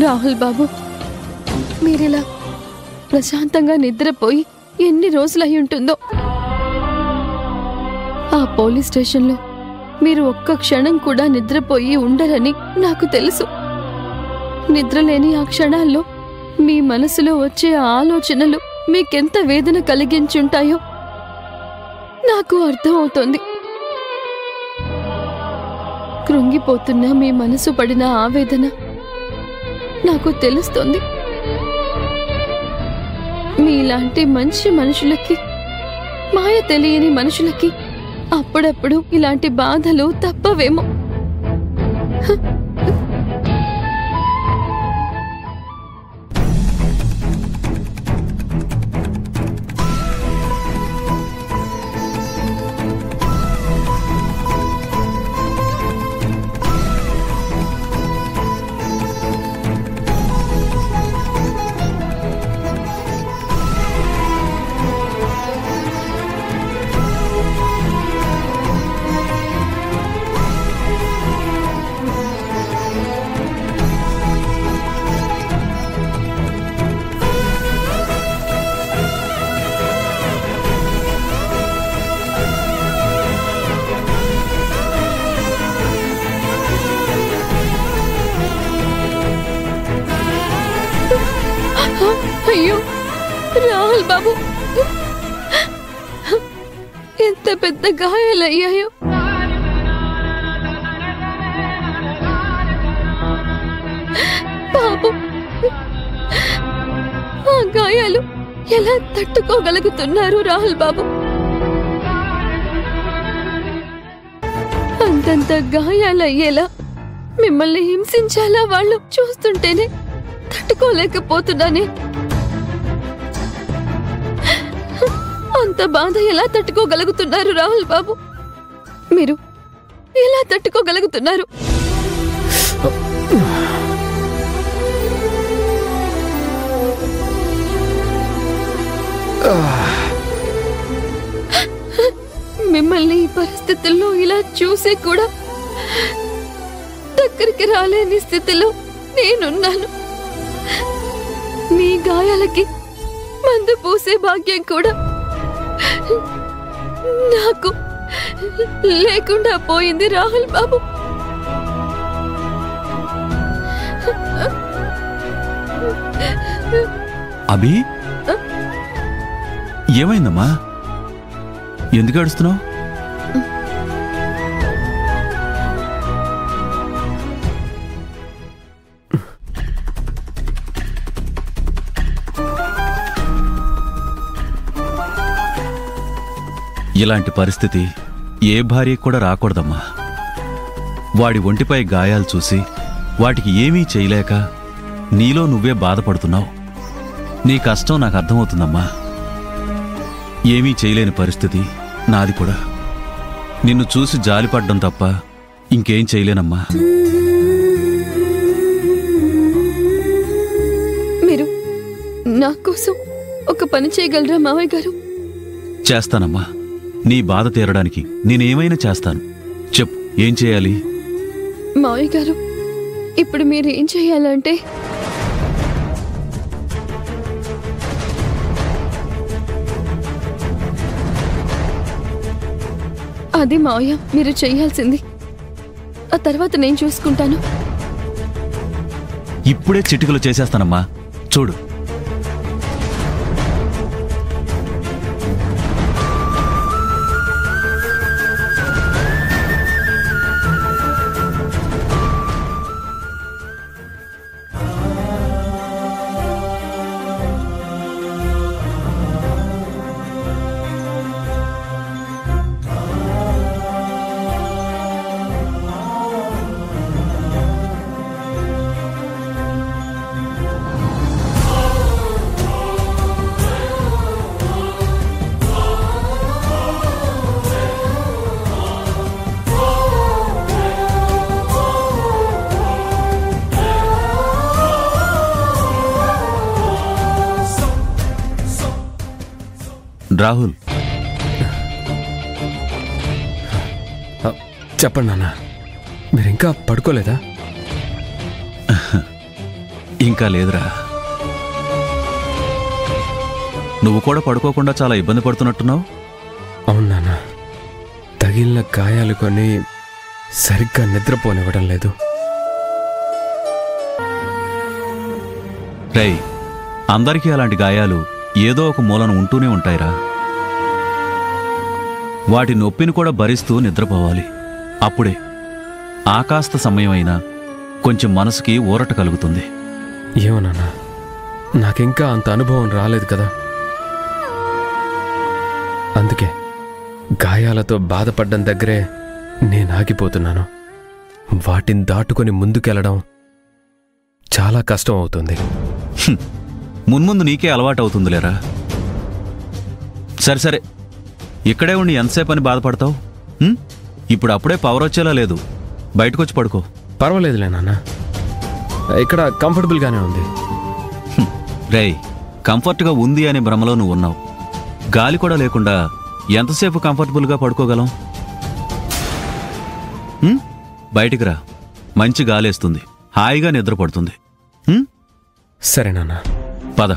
రాహుల్ బాబు, మీరిలా ప్రశాంతంగా నిద్రపోయి ఎన్ని రోజులై ఉంటుందో. ఆ పోలీస్ స్టేషన్లో మీరు ఒక్క క్షణం కూడా నిద్రపోయి ఉండరని నాకు తెలుసు. నిద్రలేని ఆ క్షణాల్లో మీ మనసులో వచ్చే ఆలోచనలు మీకెంత వేదన కలిగించుంటాయో నాకు అర్థమవుతోంది. కృంగిపోతున్న మీ మనసు పడిన ఆవేదన నాకు తెలుస్తోంది. మీలాంటి మంచి మనుషులకి, మాయ తెలియని మనుషులకి అప్పుడప్పుడు ఇలాంటి బాధలు తప్పవేమో. అయ్యో రాహుల్ బాబు, ఎంత పెద్ద గాయాలయ్యాయో. పాపం, ఆ గాయాలు ఎలా తట్టుకోగలుగుతున్నారు రాహుల్ బాబు? అంతంత గాయాలయ్యేలా మిమ్మల్ని హింసించాలా వాళ్ళు? చూస్తుంటేనే తట్టుకోలేకపోతున్నానే. అంత బాధ ఎలా తట్టుకోగలుగుతున్నారు రాహుల్ బాబు? మీరు ఎలా తట్టుకోగలుగుతున్నారు? మిమ్మల్ని ఈ పరిస్థితుల్లో ఇలా చూసి కూడా దగ్గరికి రాలేని స్థితిలో నేనున్నాను. మీ గాయాలకి మందు పూసే భాగ్యం కూడా నాకు లేకుండా పోయింది రాహుల్ బాబు. అభి, ఏమైందమ్మా? ఎందుకు ఏడుస్తున్నావు? ఇలాంటి పరిస్థితి ఏ భార్యకు కూడా రాకూడదమ్మా. వాడి ఒంటిపై గాయాలు చూసి వాటికి ఏమీ చేయలేక నీలో నువ్వే బాధపడుతున్నావు. నీ కష్టం నాకు అర్థమవుతుందమ్మా. ఏమీ చేయలేని పరిస్థితి నాది కూడా. నిన్ను చూసి జాలిపడ్డం తప్ప ఇంకేం చేయలేనమ్మా. మీరు నా కోసం ఒక పని చేయగలరా మావయ్య గారు? చేస్తానమ్మా. నీ బాధ తీరడానికి నేనేమైనా చేస్తాను. చెప్పు, ఏం చేయాలి? మావయ్య గారు, ఇప్పుడు మీరు ఏం చేయాలంటే, అది మావయ్య మీరు చేయాల్సింది. ఆ తర్వాత నేను చూసుకుంటాను. ఇప్పుడే చిటికలు చేసేస్తానమ్మా. చూడు, రాహుల్, చెప్పండి నాన్న, మీరింకా పడుకోలేదా? ఇంకా లేదురా. నువ్వు కూడా పడుకోకుండా చాలా ఇబ్బంది పడుతున్నట్టున్నావు. అవును నాన్న, తగిలిన గాయాలు కొని సరిగ్గా నిద్రపోనివ్వడం లేదు. రేయ్, అందరికీ అలాంటి గాయాలు ఏదో ఒక మూలన ఉంటూనే ఉంటాయిరా. వాటి నొప్పిని కూడా భరిస్తూ నిద్రపోవాలి. అప్పుడే ఆకాస్త సమయమైనా కొంచెం మనసుకి ఊరట కలుగుతుంది. ఏమో నాన్న, నాకింకా అంత అనుభవం రాలేదు కదా. అందుకే గాయాలతో బాధపడ్డం దగ్గరే నేను ఆగిపోతున్నాను. వాటిని దాటుకొని ముందుకెళ్ళడం చాలా కష్టం అవుతుంది. మున్ముందు నీకే అలవాటవుతుందిలేరా. సరే సరే, ఇక్కడే ఉండి ఎంతసేపు అని బాధపడతావు? ఇప్పుడు అప్పుడే పవర్ వచ్చేలా లేదు, బయటకొచ్చి పడుకో. పర్వాలేదులే నాన్న, ఇక్కడ కంఫర్టబుల్గానే ఉంది. రేయ్, కంఫర్ట్గా ఉంది అనే భ్రమలో నువ్వు ఉన్నావు. గాలి కూడా లేకుండా ఎంతసేపు కంఫర్టబుల్గా పడుకోగలం? బయటికి రా, మంచి గాలేస్తుంది, హాయిగా నిద్రపడుతుంది. సరే నాన్న, పద.